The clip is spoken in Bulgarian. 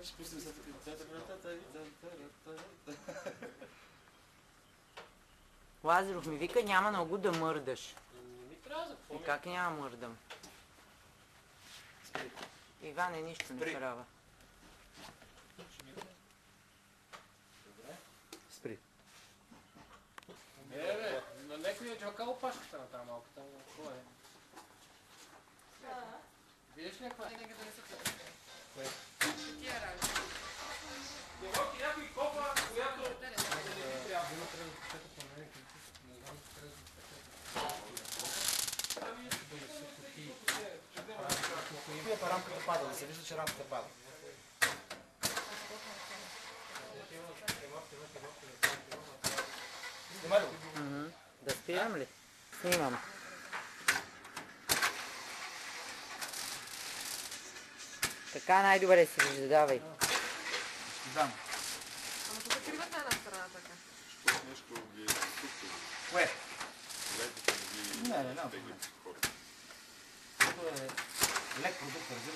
Спустим се. Лазаров ми вика, няма много да мърдаш. Ми трябва за какво? И как няма мърдам? Иване нищо не права. Спри. Бе, на някой е чакал опашката на тази малката. Какво е? Видиш ли каква е? Нека да не се плътне. Кое? Тия работи. Ево ти някой копа, която да не ти трябва. Рамката пада, да се вижда, че рамката пада. Снимай ли го? Да спирам ли? Снимам. Така най-добре се вижда, давай. Дам. Ама тук кривата една страна така. Нещо ги е стукало. Кое? Летите ги Не. теглим с хората. Това е лек продукт, разбира